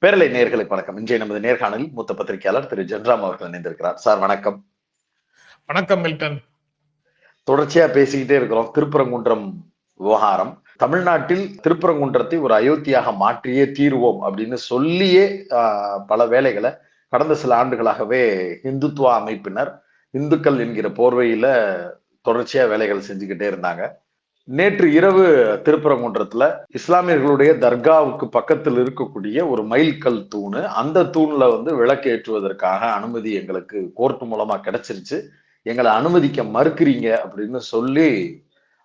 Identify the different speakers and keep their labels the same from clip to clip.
Speaker 1: பேரலை நேயர்களுக்கு வணக்கம். இன்றைய நமது நேர்காணலில் மூத்த பத்திரிகையாளர் திரு ஜென்ராம் அவர்கள் இணைந்திருக்கிறார். சார் வணக்கம்.
Speaker 2: வணக்கம் மில்டன்.
Speaker 1: தொடர்ச்சியா பேசிக்கிட்டே இருக்கிறோம் திருப்பரங்குன்றம் விவகாரம். தமிழ்நாட்டில் திருப்பரங்குன்றத்தை ஒரு அயோத்தியாக மாற்றியே தீர்வோம் அப்படின்னு சொல்லியே பல வேலைகளை கடந்த சில ஆண்டுகளாகவே இந்துத்துவ அமைப்பினர் இந்துக்கள் என்கிற போர்வையில தொடர்ச்சியா வேலைகள் செஞ்சுக்கிட்டே இருந்தாங்க. நேற்று இரவு திருப்பரங்குன்றத்துல இஸ்லாமியர்களுடைய தர்காவுக்கு பக்கத்தில் இருக்கக்கூடிய ஒரு மைல்கல் தூணு, அந்த தூண்ல விளக்கு ஏற்றுவதற்காக அனுமதி எங்களுக்கு கோர்ட் மூலமா கிடைச்சிருச்சு, எங்களை அனுமதிக்க மறுக்கிறீங்க அப்படின்னு சொல்லி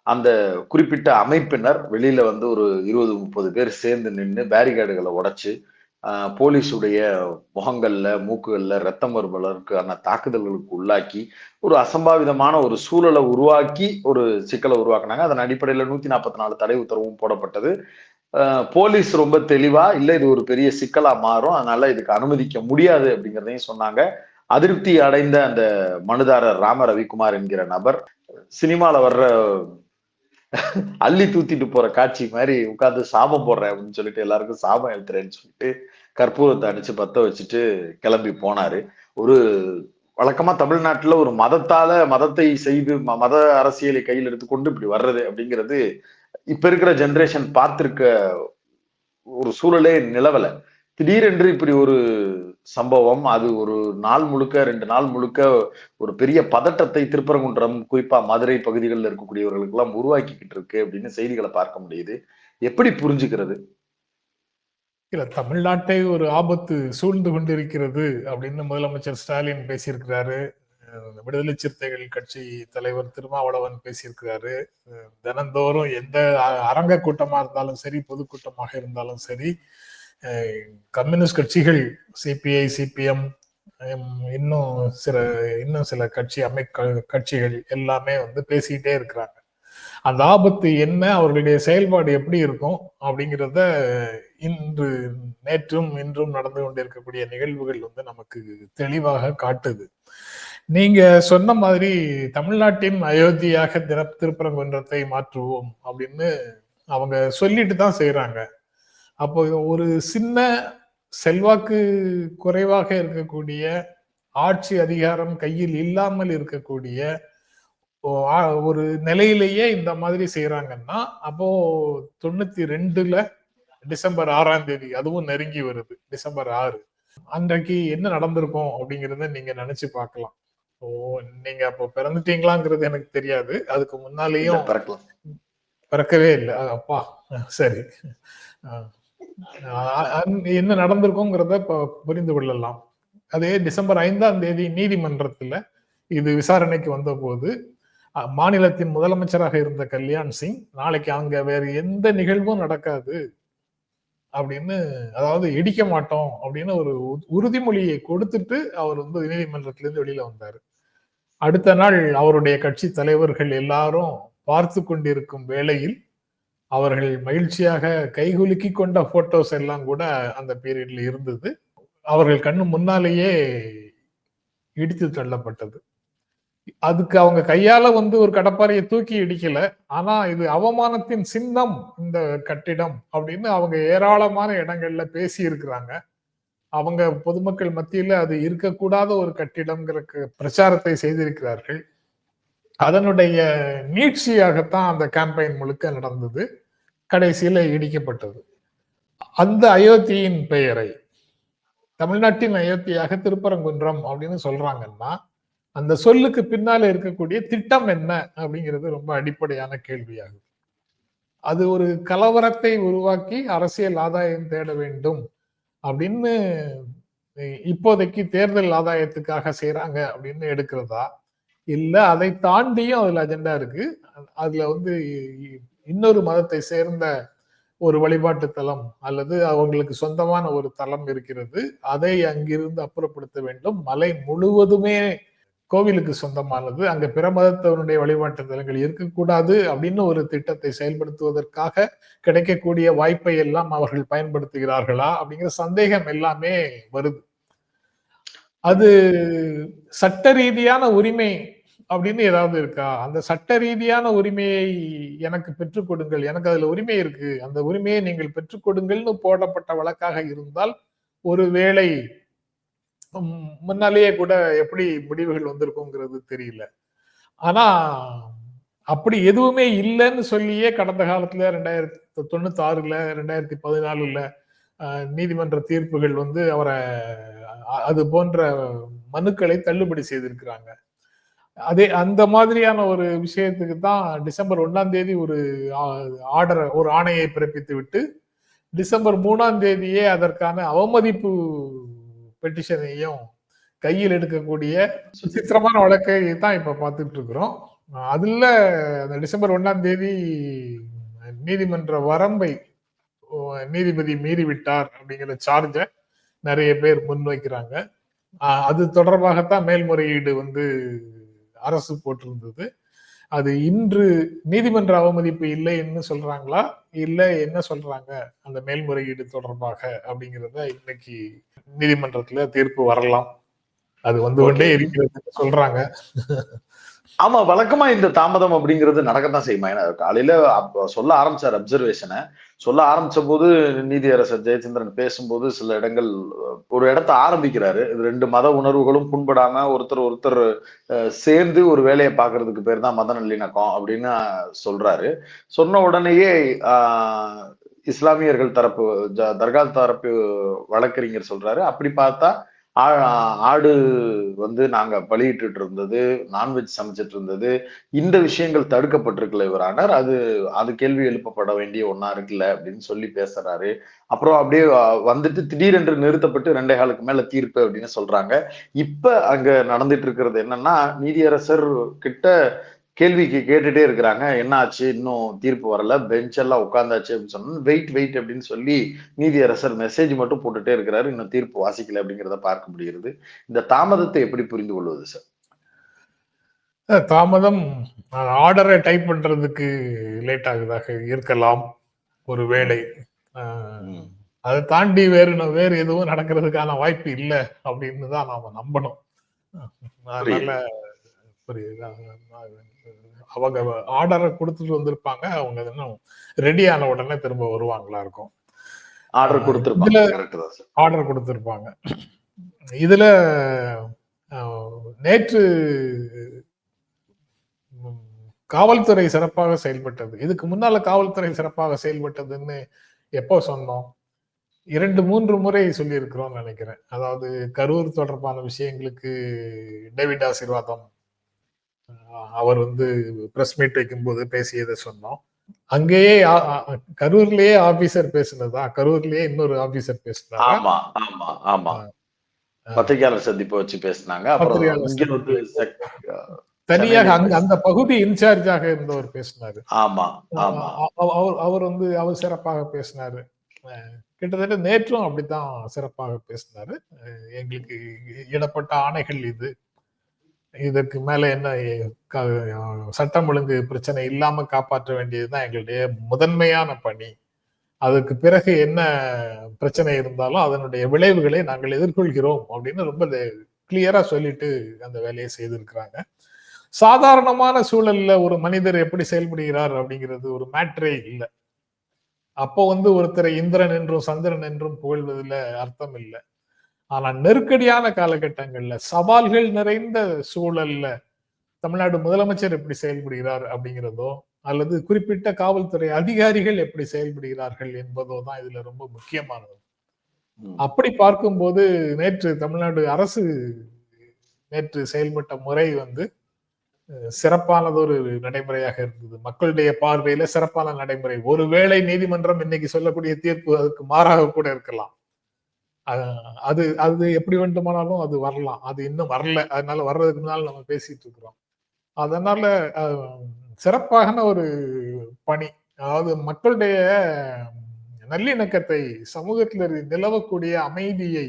Speaker 1: அந்த குறிப்பிட்ட அமைப்பினர் வெளியில ஒரு 20-30 பேர் சேர்ந்து நின்று பேரிகார்டுகளை உடைச்சு போலீஸுடைய முகங்கள்ல மூக்குகள்ல ரத்தம் வருவதற்கான தாக்குதல்களுக்கு உள்ளாக்கி ஒரு அசம்பாவிதமான ஒரு சூழலை உருவாக்கி ஒரு சிக்கலை உருவாக்குனாங்க. அதன் அடிப்படையில 144 தடை உத்தரவும் போடப்பட்டது. போலீஸ் ரொம்ப தெளிவா இல்ல இது ஒரு பெரிய சிக்கலா மாறும், அதனால இதுக்கு அனுமதிக்க முடியாது அப்படிங்கிறதையும் சொன்னாங்க. அதிருப்தி அடைந்த அந்த மனுதாரர் ராம ரவிக்குமார் என்கிற நபர் சினிமால வர்ற அள்ளி தூத்திட்டு போற காட்சி மாதிரி உட்கார்ந்து சாபம் போடுறேன் அப்படின்னு சொல்லிட்டு எல்லாருக்கும் சாபம் எழுத்துறேன்னு சொல்லிட்டு கற்பூரத்தை அடிச்சு பத்த வச்சுட்டு கிளம்பி போனாரு. ஒரு வழக்கமா தமிழ்நாட்டுல ஒரு மதத்தை செய்து மத அரசியலை கையில் எடுத்துக்கொண்டு இப்படி வர்றது அப்படிங்கிறது இப்ப இருக்கிற ஜெனரேஷன் பார்த்திருக்க ஒரு சூழலே நிலவல. திடீரென்று இப்படி ஒரு சம்பவம், அது ஒரு நாள் முழுக்க 2 நாள் முழுக்க ஒரு பெரிய பதட்டத்தை திருப்பரங்குன்றம் குறிப்பா மதுரை பகுதிகளில் இருக்கக்கூடியவர்களுக்கு எல்லாம் உருவாக்கிக்கிட்டு இருக்கு அப்படின்னு செய்திகளை பார்க்க முடியுது. எப்படி புரிஞ்சுக்கிறது?
Speaker 2: இல்ல, தமிழ்நாட்டை ஒரு ஆபத்து சூழ்ந்து கொண்டிருக்கிறது அப்படின்னு முதலமைச்சர் ஸ்டாலின் பேசியிருக்கிறாரு. விடுதலை சிறுத்தைகள் கட்சி தலைவர் திருமாவளவன் பேசியிருக்கிறாரு. தினந்தோறும் எந்த அரங்க கூட்டமா இருந்தாலும் சரி, பொதுக்கூட்டமாக இருந்தாலும் சரி, கம்யூனிஸ்ட் கட்சிகள் சிபிஐ, சிபிஎம், இன்னும் சில கட்சிகள் எல்லாமே பேசிக்கிட்டே இருக்கிறாங்க. அந்த ஆபத்து என்ன, அவர்களுடைய செயல்பாடு எப்படி இருக்கும் அப்படிங்கிறத நேற்றும் இன்றும் நடந்து கொண்டிருக்கக்கூடிய நிகழ்வுகள் நமக்கு தெளிவாக காட்டுது. நீங்க சொன்ன மாதிரி தமிழ்நாட்டின் அயோத்தியாக திருப்பரங்குன்றத்தை மாற்றுவோம் அப்படின்னு அவங்க சொல்லிட்டு தான் செய்யறாங்க. அப்போ ஒரு சின்ன செல்வாக்கு குறைவாக இருக்கக்கூடிய, ஆட்சி அதிகாரம் கையில் இல்லாமல் இருக்கக்கூடிய ஒரு நிலையிலேயே இந்த மாதிரி செய்யறாங்கன்னா, அப்போ 92ல டிசம்பர் 6ஆம் தேதி, அதுவும் நெருங்கி வருது, டிசம்பர் 6, அன்றைக்கு என்ன நடந்திருக்கும் அப்படிங்கிறத நீங்க நினைச்சு பார்க்கலாம். நீங்க அப்போ பிறந்துட்டீங்களாங்கிறது எனக்கு தெரியாது. அதுக்கு முன்னாலேயும் பிறக்கவே இல்லை. அப்பா, சரி, என்ன நடந்திருக்குங்கிறத புரிந்து கொள்ளலாம். அதே டிசம்பர் 5ஆம் தேதி நீதிமன்றத்துல இது விசாரணைக்கு வந்த போது மாநிலத்தின் முதலமைச்சராக இருந்த கல்யாண் சிங், நாளைக்கு அங்க வேற எந்த நிகழ்வும் நடக்காது அப்படின்னு, அதாவது இடிக்க மாட்டோம் அப்படின்னு ஒரு உறுதிமொழியை கொடுத்துட்டு அவர் நீதிமன்றத்திலிருந்து வெளியில வந்தாரு. அடுத்த நாள் அவருடைய கட்சி தலைவர்கள் எல்லாரும் பார்த்து கொண்டிருக்கும் வேளையில் அவர்கள் மகிழ்ச்சியாக கைகுலுக்கி கொண்ட போட்டோஸ் எல்லாம் கூட அந்த பீரியட்ல இருந்தது. அவர்கள் கண்ணு முன்னாலேயே இடித்து தள்ளப்பட்டது. அதுக்கு அவங்க கையால ஒரு கடப்பாறையை தூக்கி இடிக்கல, ஆனா இது அவமானத்தின் சின்னம் இந்த கட்டிடம் அப்படின்னு அவங்க ஏராளமான இடங்கள்ல பேசி இருக்கிறாங்க. அவங்க பொதுமக்கள் மத்தியில அது இருக்கக்கூடாத ஒரு கட்டிடம்ங்கிற பிரச்சாரத்தை செய்திருக்கிறார்கள். அதனுடைய நீட்சியாகத்தான் அந்த கேம்பெயின் முழுக்க நடந்தது. கடைசியில இடிக்கப்பட்டது. அந்த அயோத்தியின் பெயரை தமிழ்நாட்டின் அயோத்தியாக திருப்பரங்குன்றம் அப்படின்னு சொல்றாங்கன்னா, அந்த சொல்லுக்கு பின்னால இருக்கக்கூடிய திட்டம் என்ன அப்படிங்கிறது ரொம்ப அடிப்படையான கேள்வியாகும். அது ஒரு கலவரத்தை உருவாக்கி அரசியல் ஆதாயம் தேட வேண்டும் அப்படின்னு இப்போதைக்கு தேர்தல் ஆதாயத்துக்காக செய்யறாங்க அப்படின்னு எடுக்கிறதா, இல்ல அதை தாண்டியும் அதுல அஜெண்டா இருக்கு, அதுல இன்னொரு மதத்தை சேர்ந்த ஒரு வழிபாட்டு தலம் அல்லது அவங்களுக்கு சொந்தமான ஒரு தலம் இருக்கிறது, அதை அங்கிருந்து அப்புறப்படுத்த வேண்டும், மலை முழுவதுமே கோவிலுக்கு சொந்தமானது, அங்க பிற மதத்தவருடைய வழிபாட்டு தலங்கள் இருக்கக்கூடாது அப்படின்னு ஒரு திட்டத்தை செயல்படுத்துவதற்காக கிடைக்கக்கூடிய வாய்ப்பை எல்லாம் அவர்கள் பயன்படுத்துகிறார்களா அப்படிங்கிற சந்தேகம் எல்லாமே வருது. அது சட்ட ரீதியான உரிமை அப்படின்னு ஏதாவது இருக்கா? அந்த சட்ட ரீதியான உரிமையை எனக்கு பெற்றுக் கொடுங்கள், எனக்கு அதுல உரிமை இருக்கு, அந்த உரிமையை நீங்கள் பெற்றுக் கொடுங்கள்னு போடப்பட்ட வழக்காக இருந்தால் ஒருவேளை முன்னாலேயே கூட எப்படி முடிவுகள் வந்திருக்குங்கிறது தெரியல. ஆனா அப்படி எதுவுமே இல்லைன்னு சொல்லியே கடந்த காலத்துல 2096ல 2014ல நீதிமன்ற தீர்ப்புகள் வந்து அவரை அது போன்ற மனுக்களை தள்ளுபடி செய்திருக்கிறாங்க. அதே அந்த மாதிரியான ஒரு விஷயத்துக்கு தான் டிசம்பர் 1ஆம் தேதி ஒரு ஒரு ஆணையை பிறப்பித்து விட்டு டிசம்பர் 3ஆம் தேதியே அதற்கான அவமதிப்பு பெட்டிஷனையும் கையில் எடுக்கக்கூடிய விசித்திரமான வழக்கை தான் இப்ப பார்த்துட்டு இருக்கிறோம். அதுல அந்த டிசம்பர் 1ஆம் தேதி நீதிமன்ற வரம்பை நீதிபதி மீறிவிட்டார் அப்படிங்கிற சார்ஜ நிறைய பேர் முன்வைக்கிறாங்க. அது தொடர்பாகத்தான் மேல்முறையீடு வந்து அரசு போட்டிருந்தது. அது இன்று நீதிமன்ற அவமதிப்பு இல்லைன்னு சொல்றாங்களா, இல்ல என்ன சொல்றாங்க அந்த மேல்முறையீடு தொடர்பாக அப்படிங்கிறத இன்னைக்கு நீதிமன்றத்துல தீர்ப்பு வரலாம். அது வந்து கொண்டே இருக்கிறது சொல்றாங்க.
Speaker 1: ஆமா, வழக்கமா இந்த தாமதம் அப்படிங்கிறது நடக்கத்தான் செய்யுமா? ஏன்னா காலையில சொல்ல ஆரம்பிச்சார் அப்சர்வேஷனை. சொல்ல ஆரம்பிச்ச போது நீதியரசர் ஜெயச்சந்திரன் பேசும்போது சில இடங்கள் ஒரு இடத்த ஆரம்பிக்கிறாரு. இது 2 மத உணர்வுகளும் புண்படாம ஒருத்தர் சேர்ந்து ஒரு வேலையை பார்க்கறதுக்கு பேர் தான் மத நல்லிணக்கம் அப்படின்னு சொல்றாரு. சொன்ன உடனேயே இஸ்லாமியர்கள் தரப்பு தர்கா தரப்பு வழக்கறிஞர் சொல்றாரு, அப்படி பார்த்தா ஆடு வந்து நாங்க பலியிட்டு இருந்தது, நான்வெஜ் சமைச்சிட்டு இருந்தது, இந்த விஷயங்கள் தடுக்கப்பட்டிருக்கல இவரானார், அது கேள்வி எழுப்பப்பட வேண்டிய ஒன்னா இருக்குல்ல அப்படின்னு சொல்லி பேசுறாரு. அப்புறம் அப்படியே வந்துட்டு திடீரென்று நிறுத்தப்பட்டு 2.25 மேல தீர்ப்பு அப்படின்னு சொல்றாங்க. இப்ப அங்க நடந்துட்டு இருக்கிறது என்னன்னா, நீதியரசர் கிட்ட கேள்விக்கு கேட்டுட்டே இருக்கிறாங்க, என்ன ஆச்சு இன்னும் தீர்ப்பு வரல, பெஞ்ச் எல்லாம் உட்கார்ந்தாச்சு அப்படின்னு சொன்னா வெயிட் அப்படின்னு சொல்லி நீதியரசர் மெசேஜ் மட்டும் போட்டுட்டே இருக்கிறாரு, இன்னும் தீர்ப்பு வாசிக்கல அப்படிங்கிறத பார்க்க முடிகிறது. இந்த தாமதத்தை எப்படி புரிந்து கொள்வது சார்?
Speaker 2: தாமதம் ஆர்டரை டைப் பண்றதுக்கு லேட் ஆகுதாக இருக்கலாம் ஒருவேளை. அதை தாண்டி வேறு எதுவும் நடக்கிறதுக்கான வாய்ப்பு இல்லை அப்படின்னு தான் நாம நம்பணும். அதனால அவங்க ஆர்டரை கொடுத்துட்டு வந்திருப்பாங்க, அவங்க இன்னும் ரெடி ஆன உடனே திரும்ப வருவாங்களா இருக்கும். ஆர்டர் கொடுத்திருப்பாங்க. இதுல நேற்று காவல்துறை சிறப்பாக செயல்பட்டது. இதுக்கு முன்னால காவல்துறை சிறப்பாக செயல்பட்டதுன்னு எப்போ சொன்னோம்? 2-3 முறை சொல்லி இருக்கிறோம் நினைக்கிறேன். அதாவது கரூர் தொடர்பான விஷயங்களுக்கு டேவிட் ஆசீர்வாதம் அவர் வந்து பிரஸ் மீட் வைக்கும் போது பேசியதை சொன்னோம். அங்கேயே கரூர்லயே ஆபீசர் பேசுனதா, கரூர்லயே இன்னொரு ஆபீசர் பேசினாரா?
Speaker 1: பத்திரிகையாளர் சந்திப்பு வச்சு பேசினாங்க.
Speaker 2: தனியாக அந்த பகுதி இன்சார்ஜாக இருந்தவர் பேசினாரு. அவர் வந்து அவர் சிறப்பாக பேசினாரு. கிட்டத்தட்ட நேற்றும் அப்படித்தான் சிறப்பாக பேசினாரு. எங்களுக்கு இடப்பட்ட ஆணைகள் இதற்கு மேல என்ன சட்டம் ஒழுங்கு பிரச்சனை இல்லாம காப்பாற்ற வேண்டியதுதான் எங்களுடைய முதன்மையான பணி. அதுக்கு பிறகு என்ன பிரச்சனை இருந்தாலும் அதனுடைய விளைவுகளை நாங்கள் எதிர்கொள்கிறோம் அப்படின்னு ரொம்ப கிளியரா சொல்லிட்டு அந்த வேலையை செய்திருக்கிறாங்க. சாதாரணமான சூழல்ல ஒரு மனிதர் எப்படி செயல்படுகிறார் அப்படிங்கிறது ஒரு மேட்ரே இல்லை. அப்போ வந்து ஒருத்தரை இந்திரன் என்றும் சந்திரன் என்றும் புகழ்வதில் அர்த்தம் இல்லை. ஆனா நெருக்கடியான காலகட்டங்கள்ல, சவால்கள் நிறைந்த சூழல்ல தமிழ்நாடு முதலமைச்சர் எப்படி செயல்படுகிறார் அப்படிங்கிறதோ, அல்லது குறிப்பிட்ட காவல்துறை அதிகாரிகள் எப்படி செயல்படுகிறார்கள் என்பதோ தான் இதுல ரொம்ப முக்கியமானது. அப்படி பார்க்கும்போது நேற்று தமிழ்நாடு அரசு செயல்பட்ட முறை வந்து சிறப்பானதொரு நடைமுறையாக இருந்தது. மக்களுடைய பார்வையில சிறப்பான நடைமுறை. ஒருவேளை நீதிமன்றம் இன்னைக்கு சொல்லக்கூடிய தீர்ப்பு அதுக்கு மாறாக கூட இருக்கலாம். அது எப்படி வேண்டுமானாலும் அது வரலாம். அது இன்னும் வரல, அதனால வர்றதுக்கு முன்னால் நம்ம பேசிட்டு இருக்கிறோம். அதனால சிறப்பான ஒரு பணி. அதாவது மக்களுடைய நல்லிணக்கத்தை, சமூகத்தில் நிலவக்கூடிய அமைதியை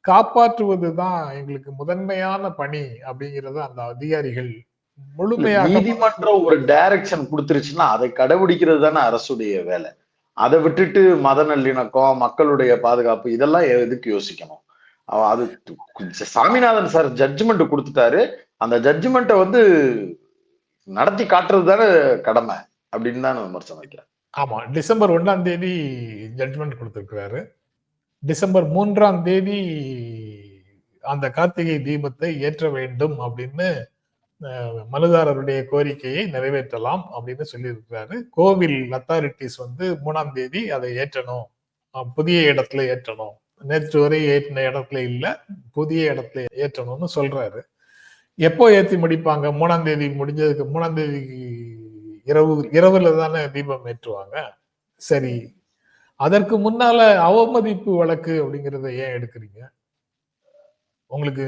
Speaker 2: காப்பாற்றுவதுதான் எங்களுக்கு முதன்மையான பணி அப்படிங்கறத அந்த அதிகாரிகள் முழுமையாக.
Speaker 1: நீதிமன்றம் ஒரு டைரக்ஷன் கொடுத்துருச்சுன்னா அதை கடைபிடிக்கிறது தானே அரசுடைய வேலை. அதை விட்டுட்டு மத நல்லிணக்கம், மக்களுடைய பாதுகாப்பு இதெல்லாம் எதுக்கு யோசிக்கணும்? அது சாமிநாதன் சார் ஜட்ஜ்மெண்ட் கொடுத்துட்டாரு. அந்த ஜட்ஜ்மெண்ட்டை வந்து நடத்தி காட்டுறது தானே கடமை அப்படின்னு தான் விமர்சனம் வைக்கிறேன்.
Speaker 2: ஆமா, டிசம்பர் 1ஆம் தேதி ஜட்ஜ்மெண்ட் கொடுத்திருக்கிறாரு. டிசம்பர் 3ஆம் தேதி அந்த கார்த்திகை தீபத்தை ஏற்ற வேண்டும் அப்படின்னு மனுதாரருடைய கோரிக்கையை நிறைவேற்றலாம் அப்படின்னு சொல்லியிருக்கிறாரு. கோவில் அத்தாரிட்டிஸ் வந்து 3ஆம் தேதி அதை ஏற்றணும், புதிய இடத்துல ஏற்றணும், நேற்று வரை ஏற்றின இடத்துல இல்ல, புதிய இடத்துல ஏற்றணும்னு சொல்றாரு. எப்போ ஏத்தி முடிப்பாங்க? 3ஆம் தேதி முடிஞ்சதுக்கு 3ஆம் தேதி இரவுல தானே தீபம் ஏற்றுவாங்க. சரி, அதற்கு முன்னால அவமதிப்பு வழக்கு அப்படிங்கறத ஏன் எடுக்கிறீங்க? உங்களுக்கு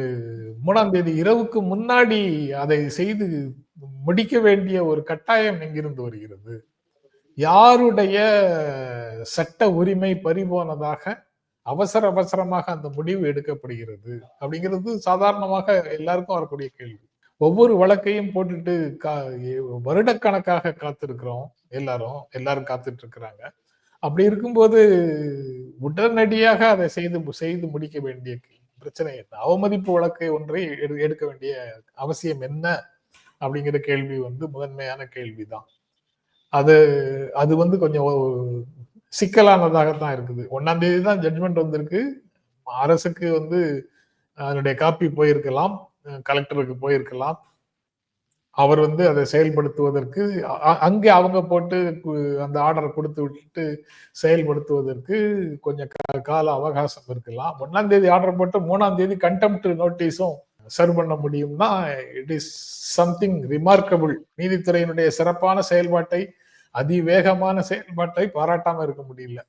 Speaker 2: 3ஆம் தேதி இரவுக்கு முன்னாடி அதை செய்து முடிக்க வேண்டிய ஒரு கட்டாயம் எங்கிருந்து வருகிறது? யாருடைய சட்ட உரிமை பறிபோனதாக அவசரமாக அந்த முடிவு எடுக்கப்படுகிறது அப்படிங்கிறது சாதாரணமாக எல்லாருக்கும் வரக்கூடிய கேள்வி. ஒவ்வொரு வழக்கையும் போட்டுட்டு வருடக்கணக்காக காத்திருக்கிறோம். எல்லாரும் காத்துட்டு இருக்கிறாங்க. அப்படி இருக்கும்போது உடனடியாக அதை செய்து முடிக்க வேண்டிய பிரச்சனை என்ன? அவமதிப்பு வழக்கை ஒன்றை எடுக்க வேண்டிய அவசியம் என்ன அப்படிங்கிற கேள்வி வந்து முதன்மையான கேள்விதான். அது வந்து கொஞ்சம் சிக்கலானதாகத்தான் இருக்குது. 1ஆம் தேதி தான் ஜட்மெண்ட் வந்திருக்கு. அரசுக்கு வந்து அதனுடைய காப்பி போயிருக்கலாம், கலெக்டருக்கு போயிருக்கலாம். அவர் வந்து அதை செயல்படுத்துவதற்கு அங்கே அவங்க போட்டு அந்த ஆர்டரை கொடுத்து விட்டு செயல்படுத்துவதற்கு கொஞ்சம் கால அவகாசம் இருக்கலாம். 1ஆம் தேதி ஆர்டர் போட்டு 3ஆம் தேதி கண்டெம்ட் நோட்டீஸும் சர்வ் பண்ண முடியும்னா இட் இஸ் சம்திங் ரிமார்க்கபிள். நீதித்துறையினுடைய சிறப்பான செயல்பாட்டை, அதிவேகமான செயல்பாட்டை பாராட்டாம இருக்க முடியல.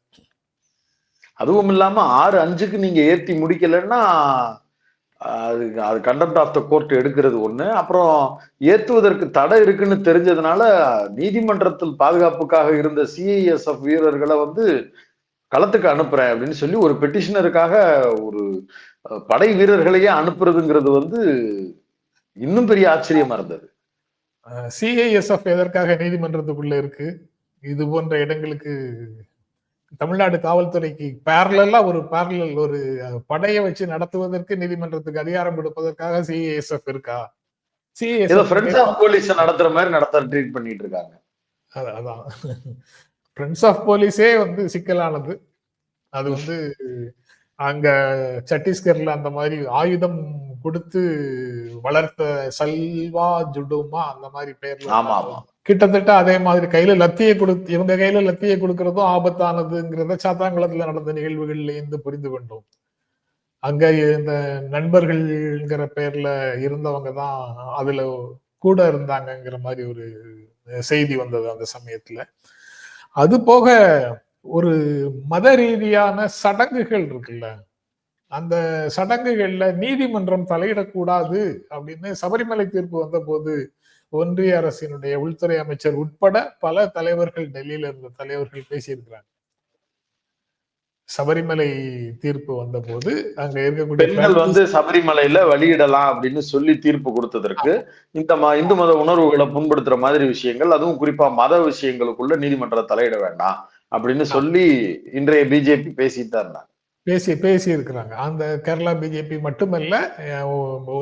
Speaker 1: அதுவும் இல்லாம 6/5க்கு நீங்க ஏத்தி முடிக்கலன்னா அது கண்டெம்ட் ஆஃப் த கோர்ட் எடுக்கிறது ஒண்ணு. அப்புறம் ஏத்துவதற்கு தடை இருக்குன்னு தெரிஞ்சதுனால நீதிமன்றத்தில் பாதுகாப்புக்காக இருந்த சிஐஎஸ்எஃப் வீரர்களை வந்து களத்துக்கு அனுப்புறேன் அப்படின்னு சொல்லி ஒரு பெட்டிஷனருக்காக ஒரு படை வீரர்களையே அனுப்புறதுங்கிறது வந்து இன்னும் பெரிய ஆச்சரியமா இருந்தது.
Speaker 2: சிஐஎஸ்எஃப் எதற்காக நீதிமன்றத்துக்குள்ள இருக்கு? இது போன்ற இடங்களுக்கு தமிழ்நாடு காவல்துறைக்கு பேரலா ஒரு படையை வச்சு நடத்துவதற்கு நீதிமன்றத்துக்கு அதிகாரம் கொடுப்பதற்காக சிஐஎஸ்எஃப் இருக்கா?
Speaker 1: ஃப்ரெண்ட்ஸ் ஆஃப் போலீஸ் நடத்துற மாதிரி ட்ரீட் பண்ணிட்டு இருக்காங்க.
Speaker 2: அதான் ஃப்ரெண்ட்ஸ் ஆஃப் போலீஸே வந்து சிக்கலானது. அது வந்து அங்க சத்தீஸ்கர்ல அந்த மாதிரி ஆயுதம் கொடுத்து வளர்த்த சல்வா ஜுடுமா அந்த மாதிரி பேர்ல கிட்டத்தட்ட அதே மாதிரி இவங்க கையில லத்தியை கொடுக்கறதும் ஆபத்தானதுங்கிறத சாத்தாங்குளத்துல நடந்த நிகழ்வுகள்ல இருந்து புரிந்து கொண்டோம். அங்க இந்த நண்பர்கள்ங்கிற பேர்ல இருந்தவங்க தான் அதுல கூட இருந்தாங்கிற மாதிரி ஒரு செய்தி வந்தது அந்த சமயத்துல. அது போக ஒரு மத ரீதியான சடங்குகள் இருக்குல்ல, அந்த சடங்குகள்ல நீதிமன்றம் தலையிடக்கூடாது அப்படின்னு சபரிமலை தீர்ப்பு வந்த போது ஒன்றிய அரசினுடைய உள்துறை அமைச்சர் உட்பட பல தலைவர்கள், டெல்லியில இருந்த தலைவர்கள் பேசியிருக்கிறாங்க. சபரிமலை தீர்ப்பு வந்த போது அங்க இருக்கக்கூடிய
Speaker 1: பெண்கள் வந்து சபரிமலையில வழியிடலாம் அப்படின்னு சொல்லி தீர்ப்பு கொடுத்ததற்கு இந்து மத உணர்வுகளை புண்படுத்துற மாதிரி விஷயங்கள், அதுவும் குறிப்பா மத விஷயங்களுக்குள்ள நீதிமன்றம் தலையிட வேண்டாம் அப்படின்னு சொல்லி இன்றைய பிஜேபி பேசிட்டு இருந்தாங்க.
Speaker 2: பேசி இருக்கிறாங்க. அந்த கேரளா பிஜேபி மட்டுமல்ல,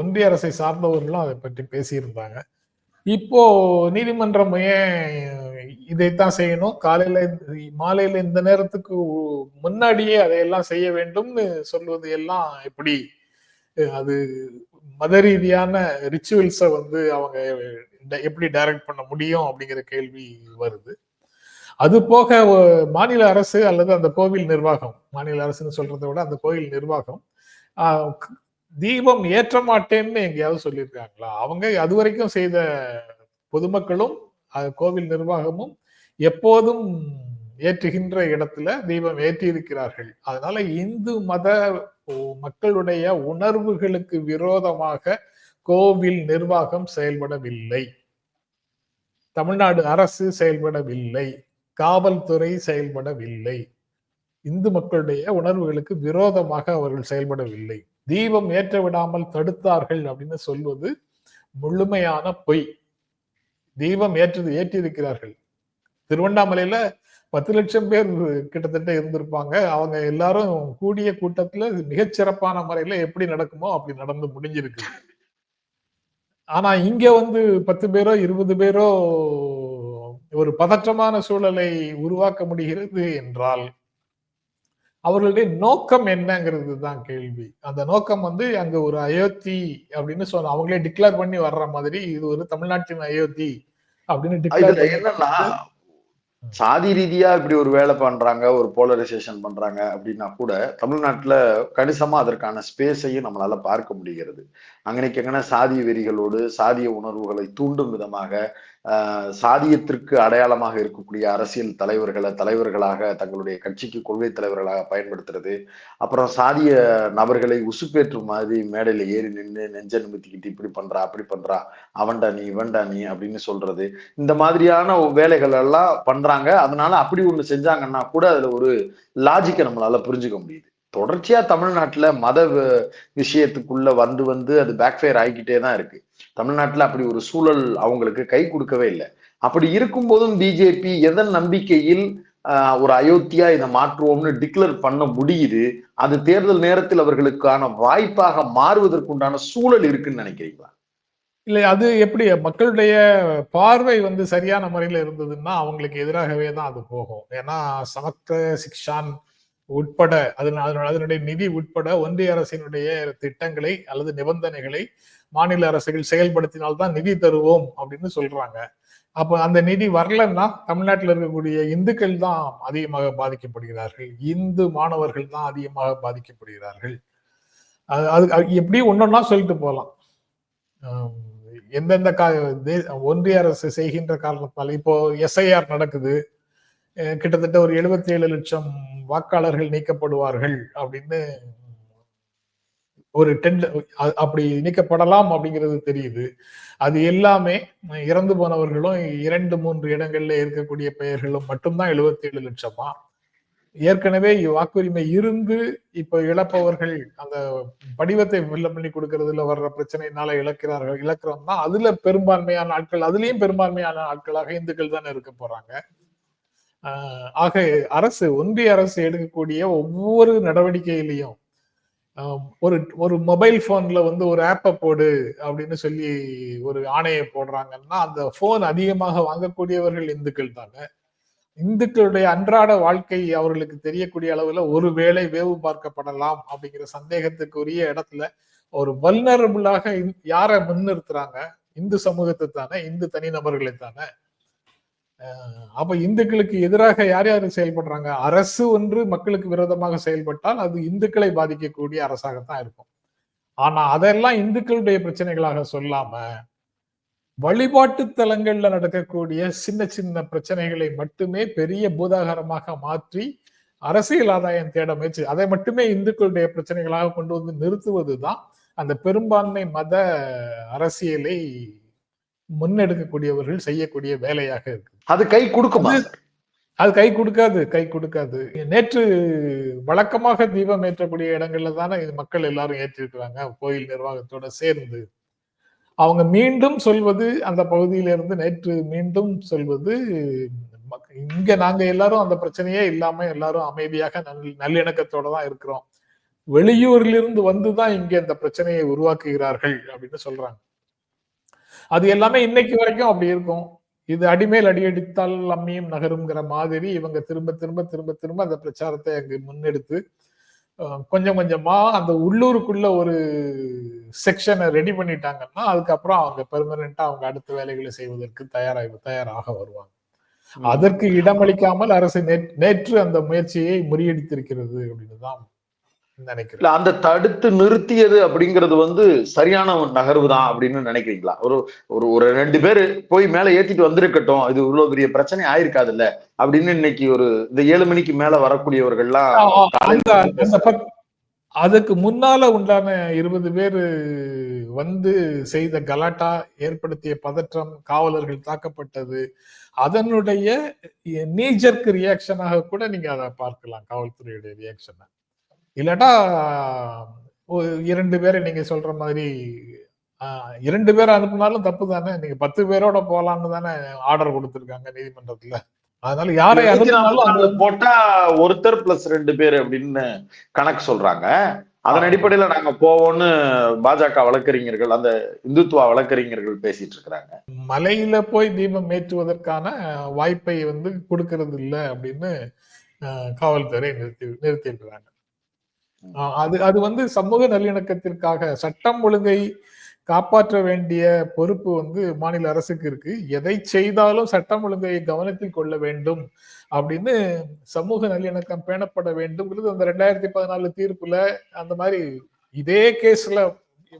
Speaker 2: ஒன்றிய அரசை சார்ந்தவர்களும் அதை பற்றி பேசியிருந்தாங்க. இப்போ நீதிமன்றம் ஏன் இதைத்தான் செய்யணும், மாலையில இந்த நேரத்துக்கு முன்னாடியே அதையெல்லாம் செய்ய வேண்டும்னு சொல்வது எல்லாம் எப்படி? அது மத ரீதியான ரிச்சுவல்ஸை வந்து அவங்க எப்படி டைரக்ட் பண்ண முடியும் அப்படிங்கிற கேள்வி வருது. அது போக மாநில அரசு அல்லது அந்த கோவில் நிர்வாகம், மாநில அரசுன்னு சொல்றதை விட அந்த கோவில் நிர்வாகம் தீபம் ஏற்ற மாட்டேன்னு எங்கேயாவது சொல்லியிருக்காங்களா? அவங்க அது வரைக்கும் செய்த பொதுமக்களும் கோவில் நிர்வாகமும் எப்போதும் ஏற்றுகின்ற இடத்துல தீபம் ஏற்றி இருக்கிறார்கள். அதனால இந்து மத மக்களுடைய உணர்வுகளுக்கு விரோதமாக கோவில் நிர்வாகம் செயல்படவில்லை, தமிழ்நாடு அரசு செயல்படவில்லை, காவல்துறை செயல்படவில்லை, இந்து மக்களுடைய உணர்வுகளுக்கு விரோதமாக அவர்கள் செயல்படவில்லை. தீபம் ஏற்ற விடாமல் தடுத்தார்கள் அப்படின்னு சொல்வது முழுமையான பொய். தீபம் ஏற்றிருக்கிறார்கள். திருவண்ணாமலையில 10 லட்சம் பேர் கிட்டத்தட்ட இருந்திருப்பாங்க. அவங்க எல்லாரும் கூடிய கூட்டத்துல மிகச்சிறப்பான முறையில எப்படி நடக்குமோ அப்படி நடந்து முடிஞ்சிருக்கு. ஆனா இங்க வந்து 10 பேரோ 20 பேரோ ஒரு பதற்றமான சூழலை உருவாக்க முடிகிறது என்றால் அவர்களுடைய நோக்கம் என்னங்கிறது தான் கேள்வி. அந்த நோக்கம் வந்து அங்க ஒரு அயோத்தி அப்படின்னு சொன்ன அவங்களே டிக்ளேர் பண்ணி வர்ற மாதிரி இது ஒரு தமிழ்நாட்டின் அயோத்தி அப்படின்னு டிக்ளேர்
Speaker 1: இதுல
Speaker 2: பண்ணி
Speaker 1: என்னன்னா, சாதி ரீதியா இப்படி ஒரு வேலை பண்றாங்க, ஒரு போலரைசேஷன் பண்றாங்க அப்படின்னா கூட தமிழ்நாட்டுல கணிசமா அதற்கான ஸ்பேஸையும் நம்மளால பார்க்க முடிகிறது. அங்கனைக்கு எங்கன்னா சாதிய வெறிகளோடு சாதிய உணர்வுகளை தூண்டும் விதமாக சாதியத்திற்கு அடையாளமாக இருக்கக்கூடிய அரசியல் தலைவர்களாக தங்களுடைய கட்சிக்கு கொள்கை தலைவர்களாக பயன்படுத்துறது, அப்புறம் சாதிய நபர்களை உசுப்பேற்றும் மாதிரி மேடையில ஏறி நின்று நெஞ்ச நிமித்திக்கிட்டு இப்படி பண்றா அப்படி பண்றா, அவன்டா நீ இவன்டா நீ அப்படின்னு சொல்றது, இந்த மாதிரியான வேலைகள் எல்லாம் பண்றாங்க. அதனால அப்படி ஒண்ணு செஞ்சாங்கன்னா கூட அதுல ஒரு லாஜிக்கை நம்மளால புரிஞ்சுக்க முடியுது. தொடர்ச்சியா தமிழ்நாட்டுல மத விஷயத்துக்குள்ள வந்து வந்து அது பேக்ஃபயர் ஆகிக்கிட்டே தான் இருக்கு. தமிழ்நாட்டுல அப்படி ஒரு சூழல் அவங்களுக்கு கை கொடுக்கவே இல்லை. அப்படி இருக்கும் போதும் பிஜேபி எதன் நம்பிக்கையில் ஒரு அயோத்தியா இதை மாற்றுவோம்னு டிக்ளேர் பண்ண முடியுது? அது தேர்தல் நேரத்தில் அவர்களுக்கான வாய்ப்பாக மாறுவதற்குண்டான சூழல் இருக்குன்னு நினைக்கிறீங்களா?
Speaker 2: இல்ல அது எப்படி மக்களுடைய பார்வை வந்து சரியான முறையில இருந்ததுன்னா அவங்களுக்கு எதிராகவே தான் அது போகும். ஏன்னா சமஸ்கிருத சிக்ஷான் உட்பட அதனுடைய நிதி உட்பட ஒன்றிய அரசினுடைய திட்டங்களை அல்லது நிபந்தனைகளை மாநில அரசுகள் செயல்படுத்தினால்தான் நிதி தருவோம் அப்படின்னு சொல்றாங்க. அப்ப அந்த நிதி வரலன்னா தமிழ்நாட்டில் இருக்கக்கூடிய இந்துக்கள் தான் அதிகமாக பாதிக்கப்படுகிறார்கள், இந்து மாணவர்கள் தான் அதிகமாக பாதிக்கப்படுகிறார்கள். அது எப்படி ஒன்னொன்னா சொல்லிட்டு போலாம். எந்தெந்த ஒன்றிய அரசு செய்கின்ற காரணத்தால் இப்போ எஸ்ஐஆர் நடக்குது, கிட்டத்தட்ட ஒரு 77 லட்சம் வாக்காளர்கள் நீக்கப்படுவார்கள் அப்படின்னு ஒரு அப்படி நீக்கப்படலாம் அப்படிங்கிறது தெரியுது. அது எல்லாமே இறந்து போனவர்களும் 2-3 இடங்கள்ல இருக்கக்கூடிய பெயர்களும் மட்டும்தான் 77 லட்சமா? ஏற்கனவே வாக்குரிமை இருந்து இப்ப இழப்பவர்கள் அந்த படிவத்தை ஃபில் பண்ணி கொடுக்கறதுல வர்ற பிரச்சனைனால இழக்கிறோம்னா அதுல பெரும்பான்மையான ஆட்கள், அதுலயும் பெரும்பான்மையான ஆட்களாக இந்துக்கள் தானே இருக்க போறாங்க. ஆக ஒன்றிய அரசு எடுக்கக்கூடிய ஒவ்வொரு நடவடிக்கையிலையும் ஒரு மொபைல் போன்ல வந்து ஒரு ஆப்பை போடு அப்படின்னு சொல்லி ஒரு ஆணையை போடுறாங்கன்னா அந்த போன் அதிகமாக வாங்கக்கூடியவர்கள் இந்துக்கள் தானே. இந்துக்களுடைய அன்றாட வாழ்க்கை அவர்களுக்கு தெரியக்கூடிய அளவுல ஒருவேளை வேவு பார்க்கப்படலாம் அப்படிங்கிற சந்தேகத்துக்குரிய இடத்துல ஒரு வல்னரபிளாக யாரை முன்னிறுத்துறாங்க? இந்து சமூகத்தை தானே, இந்து தனிநபர்களை தானே. அப்ப இந்துக்களுக்கு எதிராக யார் யாரு செயல்படுறாங்க? அரசு ஒன்று மக்களுக்கு விரோதமாக செயல்பட்டால் அது இந்துக்களை பாதிக்கக்கூடிய அரசாகத்தான் இருக்கும். ஆனா அதெல்லாம் இந்துக்களுடைய பிரச்சனைகளாக சொல்லாம வழிபாட்டு தலங்கள்ல நடக்கக்கூடிய சின்ன சின்ன பிரச்சனைகளை மட்டுமே பெரிய பூதாகரமாக மாற்றி அரசியல் ஆதாயம் தேட முயற்சி, அதை மட்டுமே இந்துக்களுடைய பிரச்சனைகளாக கொண்டு வந்து நிறுத்துவதுதான் அந்த பெரும்பான்மை மத அரசியலை முன்னெடுக்கக்கூடியவர்கள் செய்யக்கூடிய வேலையாக இருக்கு.
Speaker 1: அது கை கொடுக்குமா?
Speaker 2: அது கை கொடுக்காது. நேற்று வழக்கமாக தீபம் ஏற்றக்கூடிய இடங்கள்ல தானே மக்கள் எல்லாரும் ஏற்றிருக்கிறாங்க, கோயில் நிர்வாகத்தோட சேர்ந்து. அவங்க மீண்டும் சொல்வது, அந்த பகுதியிலிருந்து நேற்று மீண்டும் சொல்வது, இங்க நாங்க எல்லாரும் அந்த பிரச்சனையே இல்லாம எல்லாரும் அமைதியாக நல்லிணக்கத்தோட தான் இருக்கிறோம், வெளியூரிலிருந்து வந்துதான் இங்க இந்த பிரச்சனையை உருவாக்குகிறார்கள் அப்படின்னு சொல்றாங்க. அது எல்லாமே இன்னைக்கு வரைக்கும் அப்படி இருக்கும். இது அடிமேல் அடியடித்தால் அம்மியும் நகருங்கிற மாதிரி இவங்க திரும்ப திரும்ப திரும்ப திரும்ப அந்த பிரச்சாரத்தை அங்கு முன்னெடுத்து கொஞ்சம் கொஞ்சமா அந்த உள்ளூருக்குள்ள ஒரு செக்ஷனை ரெடி பண்ணிட்டாங்கன்னா அதுக்கப்புறம் அவங்க பெர்மனண்டா அவங்க அடுத்த வேலைகளை செய்வதற்கு தயாராக வருவாங்க. அதற்கு இடமளிக்காமல் அரசு நேற்று அந்த முயற்சியை முறியடித்திருக்கிறது அப்படின்னு தான் நினைக்கிறேன்.
Speaker 1: அந்த தடுத்து நிறுத்தியது அப்படிங்கிறது வந்து சரியான ஒரு நகர்வு தான் அப்படின்னு நினைக்கிறீங்களா? ஒரு ஒரு 2 பேர் போய் மேல ஏத்திட்டு வந்திருக்கட்டும், இது இவ்வளவு பெரிய பிரச்சனை ஆயிருக்காது இல்ல அப்படின்னு இன்னைக்கு ஒரு இந்த 7 மணிக்கு மேல வரக்கூடியவர்கள்லாம்
Speaker 2: அதுக்கு முன்னால உண்டான 20 பேர் வந்து செய்த கலாட்டா, ஏற்படுத்திய பதற்றம், காவலர்கள் தாக்கப்பட்டது, அதனுடைய நீஜர்க் ரியாக்ஷனாக கூட நீங்க அதை பார்க்கலாம், காவல்துறையுடைய ரியாக்ஷனை. இல்லாட்டா 2 பேரை நீங்க சொல்ற மாதிரி 2 பேரை அனுப்புனாலும் தப்பு தானே. நீங்க 10 பேரோட போலான்னு தானே ஆர்டர் கொடுத்திருக்காங்க நீதிமன்றத்துல. அதனால யாரை அனுப்பினாலும்
Speaker 1: போட்டா ஒருத்தர் பிளஸ் 2 பேர் அப்படின்னு கணக்கு சொல்றாங்க. அதன் அடிப்படையில நாங்க போவோம்னு பாஜக வழக்கறிஞர்கள், அந்த இந்துத்துவ வழக்கறிஞர்கள் பேசிட்டு இருக்கிறாங்க.
Speaker 2: மலையில போய் தீபம் ஏற்றுவதற்கான வாய்ப்பை வந்து கொடுக்கறது இல்லை அப்படின்னு காவல்துறை நிறுத்திடுறாங்க. அது வந்து சமூக நல்லிணக்கத்திற்காக சட்டம் ஒழுங்கை காப்பாற்ற வேண்டிய பொறுப்பு வந்து மாநில அரசுக்கு இருக்கு. எதை செய்தாலும் சட்டம் ஒழுங்கை கவனத்தில் கொள்ள வேண்டும் அப்படின்னு சமூக நல்லிணக்கம் பேணப்பட வேண்டும்ங்கிறது அந்த 2014 தீர்ப்புல அந்த மாதிரி இதே கேஸ்ல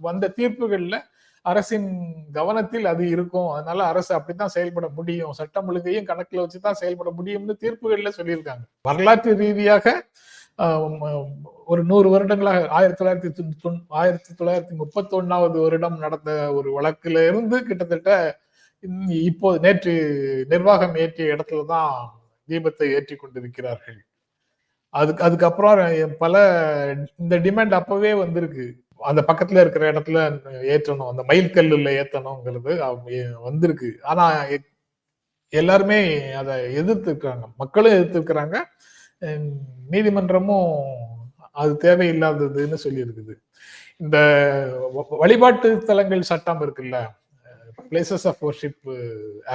Speaker 2: வந்த தீர்ப்புகள்ல அரசின் கவனத்தில் அது இருக்கும். அதனால அரசு அப்படித்தான் செயல்பட முடியும், சட்டம் ஒழுங்கையும் கணக்குல வச்சுதான் செயல்பட முடியும்னு தீர்ப்புகள்ல சொல்லியிருக்காங்க. வரலாற்று ரீதியாக ஒரு 100 வருடங்களாக 1931வது வருடம் நடந்த ஒரு வழக்குல இருந்து கிட்டத்தட்ட இப்போ நேற்று நிர்வாகம் ஏற்றிய இடத்துலதான் தீபத்தை ஏற்றி கொண்டிருக்கிறார்கள். அதுக்கப்புறம் பல இந்த டிமாண்ட் அப்பவே வந்திருக்கு. அந்த பக்கத்துல இருக்கிற இடத்துல ஏற்றணும், அந்த மைல்கல்லுல ஏத்தணுங்கிறது வந்திருக்கு. ஆனா எல்லாருமே அதை எதிர்த்து இருக்காங்க, மக்களும் எதிர்த்து இருக்கிறாங்க, நீதிமன்றமும் அது தேவையில்லாததுன்னு சொல்லி இருக்குது. இந்த வழிபாட்டு தலங்கள் சட்டம் இருக்குல்ல, பிளேசஸ் ஆஃப் வர்ஷிப்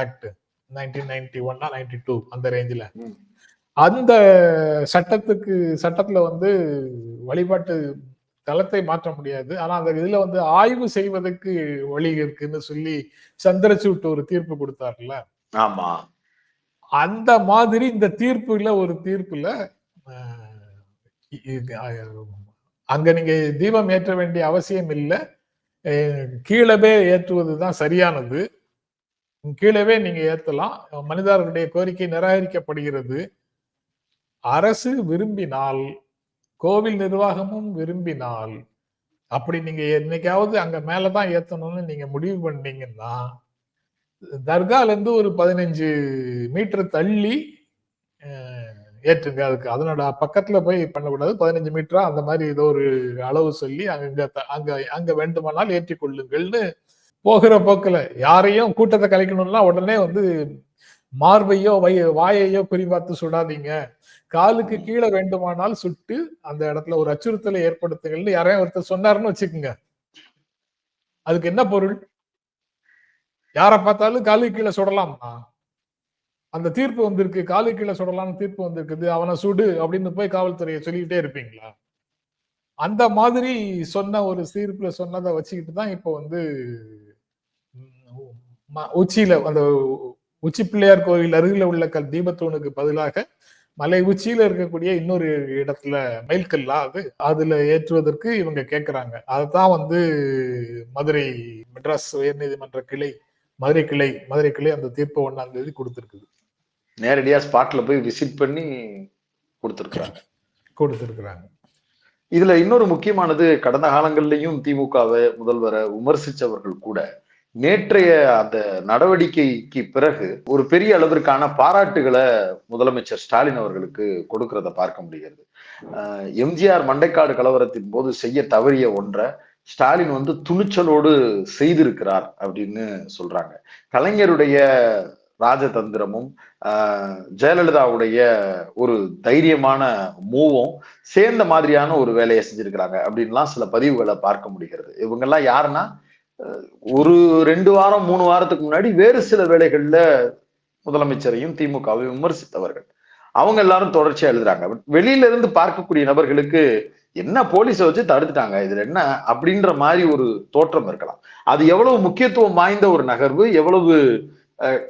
Speaker 2: ஆக்ட் 1991-92 அந்த ரேஞ்சில, அந்த சட்டத்துல வந்து வழிபாட்டு தளத்தை மாற்ற முடியாது. ஆனா அந்த இதுல வந்து ஆய்வு செய்வதற்கு வழி இருக்குன்னு சொல்லி சந்திரசூட் ஒரு தீர்ப்பு கொடுத்தார்ல.
Speaker 1: ஆமா,
Speaker 2: அந்த மாதிரி இந்த தீர்ப்புல ஒரு தீர்ப்புல அங்க நீங்க தீபம் ஏற்ற வேண்டிய அவசியம் இல்லை, கீழவே ஏற்றுவதுதான் சரியானது, கீழவே நீங்க ஏத்தலாம், மனிதர்களுடைய கோரிக்கை நிராகரிக்கப்படுகிறது. அரசு விரும்பினால், கோவில் நிர்வாகமும் விரும்பினால், அப்படி நீங்க என்னைக்காவது அங்க மேலதான் ஏத்தணும்னு நீங்க முடிவு பண்ணீங்கன்னா தர்கால இருந்து ஒரு 15 மீட்டர் தள்ளி ஏற்றுங்க. அதுக்கு அதனோட பக்கத்துல போய் பண்ணக்கூடாது, 15 மீட்டரா அந்த மாதிரி ஏதோ ஒரு அளவு சொல்லி அங்க வேண்டுமானால் ஏற்றிக் கொள்ளுங்கள்னு போகிற போக்குல யாரையும் கூட்டத்தை கலைக்கணும்னா உடனே வந்து மார்பையோ வாயையோ குறிபார்த்து சுடாதீங்க, காலுக்கு கீழே வேண்டுமானால் சுட்டு அந்த இடத்துல ஒரு அச்சுறுத்தலை ஏற்படுத்துங்கள்னு யாரையும் ஒருத்தர் சொன்னாருன்னு வச்சுக்கோங்க. அதுக்கு என்ன பொருள்? யாரை பார்த்தாலும் காலுக்கு கீழே சுடலாமா? அந்த தீர்ப்பு வந்திருக்கு, காலுக்கு கீழே சுடலாம்னு தீர்ப்பு வந்திருக்குது, அவனை சுடு அப்படின்னு போய் காவல்துறையை சொல்லிக்கிட்டே இருப்பீங்களா? அந்த மாதிரி சொன்ன ஒரு தீர்ப்புல சொன்னதை வச்சுக்கிட்டு தான் இப்போ வந்து உச்சியில அந்த உச்சி பிள்ளையார் கோவில் அருகில உள்ள தீபத்தூணுக்கு பதிலாக மலை உச்சியில இருக்கக்கூடிய இன்னொரு இடத்துல மைல்கல்லா அதுல ஏற்றுவதற்கு இவங்க கேட்கிறாங்க. அதுதான் வந்து மதுரை மெட்ராஸ் உயர்நீதிமன்ற கிளை மதுரை கிளை அந்த தீர்ப்பு 1ஆம் தேதி கொடுத்திருக்குது.
Speaker 1: நேரடியா ஸ்பாட்ல போய் விசிட் பண்ணி கொடுத்திருக்காங்க. இதுல இன்னொரு முக்கியமானது, கடந்த காலங்கள்லயும் திமுகவை முதல்வரை விமர்சிச்சவர்கள் கூட நேற்றைய அந்த நடவடிக்கைக்கு பிறகு ஒரு பெரிய அளவிற்கான பாராட்டுகளை முதலமைச்சர் ஸ்டாலின் அவர்களுக்கு கொடுக்கிறத பார்க்க முடிகிறது. எம்ஜிஆர் மண்டைக்காடு கலவரத்தின் போது செய்ய தவறிய ஒன்றை ஸ்டாலின் வந்து துணிச்சலோடு செய்திருக்கிறார் அப்படின்னு சொல்றாங்க. கலைஞருடைய ராஜதந்திரமும் ஜெயலலிதாவுடைய ஒரு தைரியமான மூவும் சேர்ந்த மாதிரியான ஒரு வேலையை செஞ்சிருக்கிறாங்க அப்படின்லாம் சில பதிவுகளை பார்க்க முடிகிறது. இவங்கெல்லாம் யாருன்னா, ஒரு 2 வாரம் 3 வாரத்துக்கு முன்னாடி வேறு சில வேலைகள்ல முதலமைச்சரையும் திமுகவையும் விமர்சித்தவர்கள். அவங்க எல்லாரும் தொடர்ச்சியா எழுதுறாங்க. வெளியில இருந்து பார்க்கக்கூடிய நபர்களுக்கு என்ன போலீஸை வச்சு தடுத்துட்டாங்க, இதுல என்ன அப்படின்ற மாதிரி ஒரு தோற்றம் இருக்கலாம். அது எவ்வளவு முக்கியத்துவம் வாய்ந்த ஒரு நகர்வு, எவ்வளவு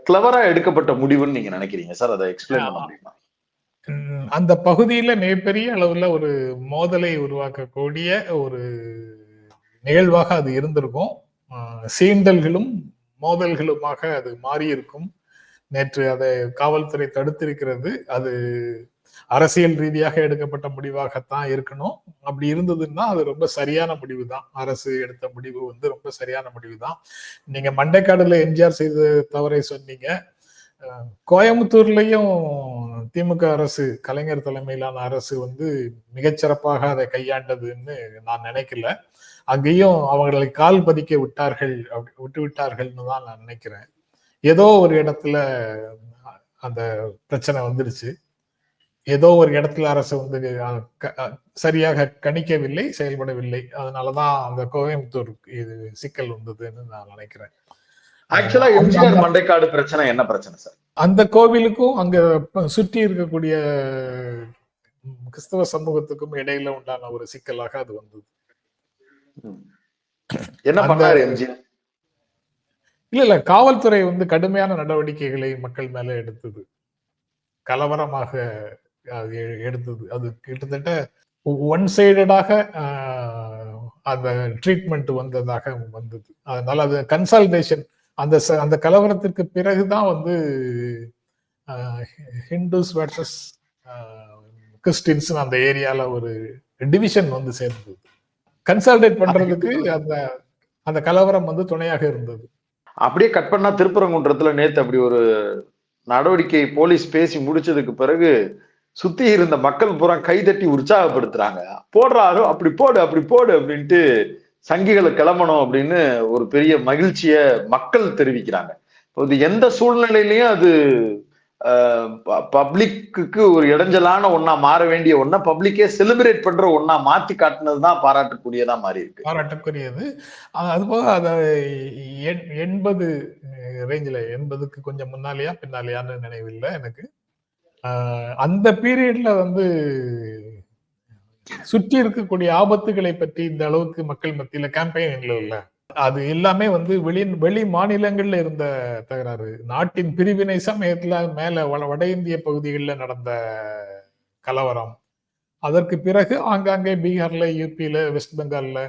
Speaker 1: கிளவரா எடுக்கப்பட்ட முடிவுன்னு நீங்க நினைக்கிறீங்க சார்? அதை எக்ஸ்பிளைன் பண்ண முடியுமா?
Speaker 2: அந்த பகுதியில மிகப்பெரிய அளவுல ஒரு மோதலை உருவாக்கக்கூடிய ஒரு நிகழ்வாக அது இருந்திருக்கும். சீண்டல்களும் மோதல்களுமாக அது மாறி இருக்கும். நேற்று அதை காவல்துறை தடுத்திருக்கிறது. அது அரசியல் ரீதியாக எடுக்கப்பட்ட முடிவாகத்தான் இருக்கணும். அப்படி இருந்ததுன்னா அது ரொம்ப சரியான முடிவு தான். அரசு எடுத்த முடிவு வந்து ரொம்ப சரியான முடிவு தான். நீங்க மண்டைக்காடுல எம்ஜிஆர் செய்த தவறை சொன்னீங்க. கோயம்புத்தூர்லயும் திமுக அரசு, கலைஞர் தலைமையிலான அரசு வந்து மிகச்சிறப்பாக அதை கையாண்டதுன்னு நான் நினைக்கல. அங்கேயும் அவங்களை கால் பதிக்க விட்டு விட்டார்கள்னு தான் நான் நினைக்கிறேன். ஏதோ ஒரு இடத்துல அந்த பிரச்சனை வந்துருச்சு. ஏதோ ஒரு இடத்துல அரசு வந்து சரியாக கணிக்கவில்லை, செயல்படவில்லை. அதனாலதான் அந்த கோயம்புத்தூர் இது சிக்கல் வந்ததுன்னு நான் நினைக்கிறேன்.
Speaker 1: ஆக்சுவலா எம்ஜிஆர் மண்டைக்காடு பிரச்சனை என்ன பிரச்சனை சார்?
Speaker 2: அந்த கோவிலுக்கும் அங்க சுற்றி இருக்கக்கூடிய கிறிஸ்தவ சமூகத்துக்கும் இடையில உண்டான ஒரு சிக்கலாக அது வந்தது.
Speaker 1: என்ன பண்ணாரு எம்ஜிஆர்?
Speaker 2: இல்ல காவல்துறை வந்து கடுமையான நடவடிக்கைகளை மக்கள் மேல எடுத்தது, கலவரமாக எடுத்தது. அது கிட்டத்தட்ட ஒன் சைடடாக அந்த ட்ரீட்மெண்ட் வந்ததாக வந்தது. அதனால அது கன்சால்டேஷன், அந்த கலவரத்திற்கு பிறகுதான் வந்து ஹிந்துஸ் வர்சஸ் கிறிஸ்டின்ஸ் அந்த ஏரியால ஒரு டிவிஷன் வந்து சேர்ந்தது. கன்சால்டேட் பண்றதுக்கு அந்த கலவரம் வந்து துணையாக இருந்தது.
Speaker 1: அப்படியே கட் பண்ணா திருப்பரங்குன்றத்துல நேத்து அப்படி ஒரு நடவடிக்கை போலீஸ் பேசி முடிச்சதுக்கு பிறகு சுத்தி இருந்த மக்கள் பூரா கைதட்டி உற்சாகப்படுத்துறாங்க. போடுறாரோ அப்படி போடு அப்படி போடு அப்படின்ட்டு சங்கிகளை கிளம்பணும் அப்படின்னு ஒரு பெரிய மகிழ்ச்சிய மக்கள் தெரிவிக்கிறாங்க. இது எந்த சூழ்நிலையிலையும் அது பப்ளிக்கு ஒரு இடைஞ்சலான ஒன்னா மாற வேண்டிய ஒன்னா பப்ளிக்கே செலிப்ரேட் பண்ற ஒன்னா மாத்தி காட்டினதுதான் பாராட்டுக்குரியதா மாறி இருக்கு.
Speaker 2: பாராட்டுக்குரியது. அதுபோக அத 80 ரேஞ்சில 80க்கு கொஞ்சம் முன்னாலேயா பின்னாலேயான்னு நினைவில்லை எனக்கு. அந்த பீரியட்ல வந்து சுற்றி இருக்கக்கூடிய ஆபத்துகளை பற்றி இந்த அளவுக்கு மக்கள் மத்தியில கேம்பெயின் இல்ல. அது எல்லாமே வந்து வெளி மாநிலங்கள்ல இருந்த தகராறு. நாட்டின் பிரிவினை சமயத்துல மேல வட இந்திய பகுதிகளில் நடந்த கலவரம். அதற்கு பிறகு ஆங்காங்கே பீகார்ல, யூபியில, வெஸ்ட் பெங்கால்ல,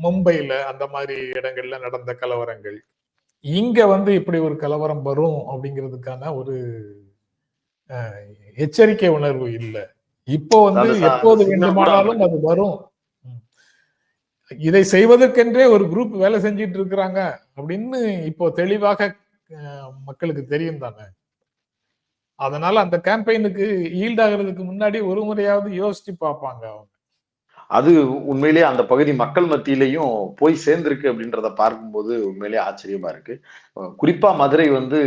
Speaker 2: மும்பைல அந்த மாதிரி இடங்கள்ல நடந்த கலவரங்கள். இங்க வந்து இப்படி ஒரு கலவரம் வரும் அப்படிங்கிறதுக்கான ஒரு எச்சரிக்கை உணர்வு இல்லை. இப்போ வந்து எப்போது வேண்டுமானாலும் அது வரும். இதை செய்வதற்கென்றே ஒரு குரூப் வேலை செஞ்சிட்டு இருக்கிறாங்க அப்படின்னு இப்போ தெளிவாக மக்களுக்கு தெரியும் தானே. அதனால அந்த கேம்பெயினுக்கு ஈல்ட் ஆகிறதுக்கு முன்னாடி ஒரு முறையாவது யோசிச்சு பார்ப்பாங்க அவங்க.
Speaker 1: அது உண்மையிலேயே அந்த பகுதி மக்கள் மத்தியிலையும் போய் சேர்ந்திருக்கு அப்படின்றத பார்க்கும்போது உண்மையிலேயே ஆச்சரியமா இருக்கு. குறிப்பா மதுரை வந்து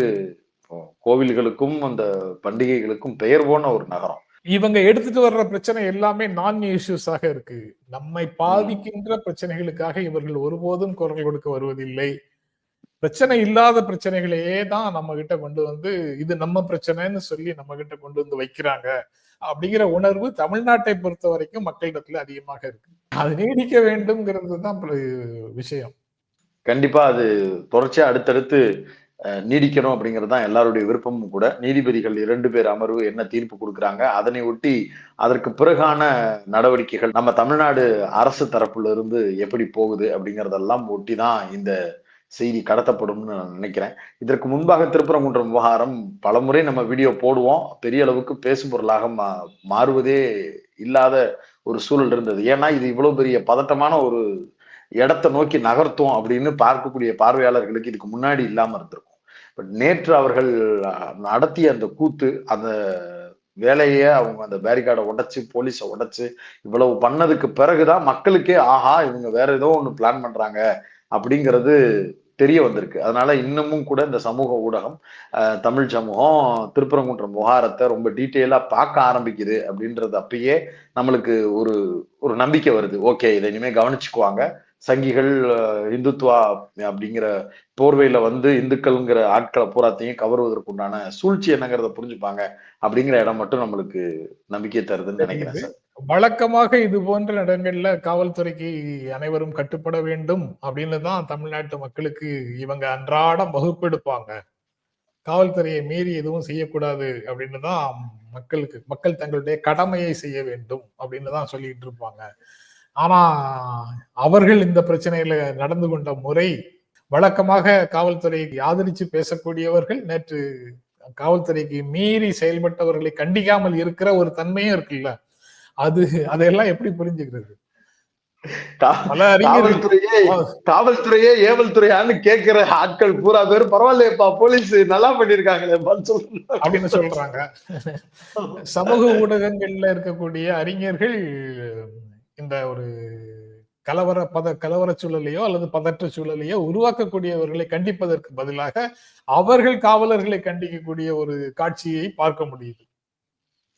Speaker 1: கோவில்களுக்கும் அந்த பண்டிகைகளுக்கும் பெயர் போன ஒரு நகரம்.
Speaker 2: இவங்க எடுத்துட்டு வர்ற பிரச்சனை எல்லாமே நான் இஷ்யூஸாக இருக்கு. நம்மை பாதிக்கின்ற பிரச்சனைகளுக்காக இவர்கள் ஒருபோதும் குரல் கொடுக்க வருவதில்லை. பிரச்சனை இல்லாத பிரச்சனைகளையே தான் நம்ம கிட்ட கொண்டு வந்து இது நம்ம பிரச்சனைன்னு சொல்லி நம்ம கிட்ட கொண்டு வந்து வைக்கிறாங்க அப்படிங்கிற உணர்வு தமிழ்நாட்டை பொறுத்த வரைக்கும் மக்களிடத்துல அதிகமாக இருக்கு. அது நீடிக்க வேண்டும்ங்கிறது தான் விஷயம்.
Speaker 1: கண்டிப்பா அது தொடர்ச்சியா அடுத்தடுத்து நீடிக்கணும் அப்படிங்கிறது தான் எல்லாருடைய விருப்பமும் கூட. நீதிபதிகள் 2 பேர் அமர்வு என்ன தீர்ப்பு கொடுக்குறாங்க, அதனை ஒட்டி அதற்கு பிறகான நடவடிக்கைகள் நம்ம தமிழ்நாடு அரசு தரப்புல இருந்து எப்படி போகுது அப்படிங்கறதெல்லாம் ஒட்டி தான் இந்த செய்தி கடத்தப்படும்னு நான் நினைக்கிறேன். இதற்கு முன்பாக திருப்பரங்குன்றம் விவகாரம் பலமுறை நம்ம வீடியோ போடுவோம். பெரிய அளவுக்கு பேசும் பொருளாக மாறுவதே இல்லாத ஒரு சூழல் இருந்தது. ஏன்னா இது இவ்வளவு பெரிய பதட்டமான ஒரு இடத்தை நோக்கி நகர்த்தும் அப்படின்னு பார்க்கக்கூடிய பார்வையாளர்களுக்கு இதுக்கு முன்னாடி இல்லாம இருந்திருக்கும். பட் நேற்று அவர்கள் நடத்திய அந்த கூத்து, அந்த வேலையை அவங்க அந்த பேரிகார்டை உடைச்சு, போலீஸை உடைச்சு இவ்வளவு பண்ணதுக்கு பிறகுதான் மக்களுக்கே ஆஹா இவங்க வேற ஏதோ ஒண்ணு பிளான் பண்றாங்க அப்படிங்கிறது தெரிய வந்திருக்கு. அதனால இன்னமும் கூட இந்த சமூக ஊடகம், தமிழ் சமூகம் திருப்பரங்குன்றம் விவகாரத்தை ரொம்ப டீட்டெயிலா பார்க்க ஆரம்பிக்குது அப்படின்றது அப்பயே நம்மளுக்கு ஒரு நம்பிக்கை வருது. ஓகே, இதை இனிமே கவனிச்சுக்குவாங்க. சங்கிகள் இந்துத்துவா அப்படிங்கிற போர்வையில வந்து இந்துக்கள்ங்கிற ஆட்களை பூராத்தையும் கவருவதற்கு உண்டான சூழ்ச்சி என்னங்கிறத புரிஞ்சுப்பாங்க அப்படிங்கிற இடம் மட்டும் நம்மளுக்கு நம்பிக்கை தருதுன்னு நினைக்கிறேன் சார்.
Speaker 2: வழக்கமாக இது போன்ற இடங்கள்ல காவல்துறைக்கு அனைவரும் கட்டுப்பட வேண்டும் அப்படின்னு தான் தமிழ்நாட்டு மக்களுக்கு இவங்க அன்றாடம் வகுப்பெடுப்பாங்க. காவல்துறையை மீறி எதுவும் செய்யக்கூடாது அப்படின்னு தான் மக்கள் தங்களுடைய கடமையை செய்ய வேண்டும் அப்படின்னு தான் சொல்லிட்டு இருப்பாங்க. ஆனா அவர்கள் இந்த பிரச்சனையில நடந்து கொண்ட முறை, வழக்கமாக காவல்துறைக்கு ஆதரிச்சு பேசக்கூடியவர்கள் நேற்று காவல்துறைக்கு மீறி செயல்பட்டவர்களை கண்டிக்காமல் இருக்கிற ஒரு தன்மையும் இருக்குல்ல, அதையெல்லாம் எப்படி புரிஞ்சுக்கிறது?
Speaker 1: காவல்துறையே ஏவல் துறையான்னு கேட்கிற ஆட்கள் பூரா பேர் பரவாயில்லையப்பா போலீஸ் நல்லா பண்ணிருக்காங்களே
Speaker 2: அப்படின்னு சொல்றாங்க. சமூக ஊடகங்கள்ல இருக்கக்கூடிய அறிஞர்கள் இந்த ஒரு கலவர சூழலையோ அல்லது பதற்ற சூழலையோ உருவாக்கக்கூடியவர்களை கண்டிப்பதற்கு பதிலாக அவர்கள் காவலர்களை கண்டிக்கக்கூடிய ஒரு காட்சியை பார்க்க முடியுது.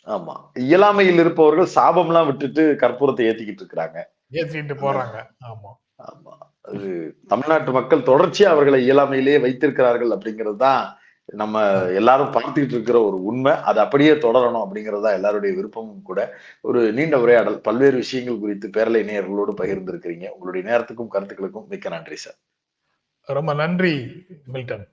Speaker 1: ஆமா, இயலாமையில் இருப்பவர்கள் சாபம் எல்லாம் விட்டுட்டு கற்பூரத்தை ஏத்திக்கிட்டு இருக்கிறாங்க,
Speaker 2: ஏத்திட்டு போறாங்க. ஆமா
Speaker 1: ஆமா. அது தமிழ்நாட்டு மக்கள் தொடர்ச்சியா அவர்களை இயலாமையிலேயே வைத்திருக்கிறார்கள் அப்படிங்கிறது தான் நம்ம எல்லாரும் பார்த்துக்கிட்டு இருக்கிற ஒரு உண்மை. அது அப்படியே தொடரணும் அப்படிங்கிறது தான் எல்லாருடைய விருப்பமும் கூட. ஒரு நீண்ட உரையாடல், பல்வேறு விஷயங்கள் குறித்து பேரலை நேயர்களோடு பகிர்ந்திருக்கிறீங்க. உங்களுடைய நேரத்துக்கும் கருத்துக்களுக்கும் மிக்க நன்றி சார்.
Speaker 2: ரொம்ப நன்றி மில்டன்.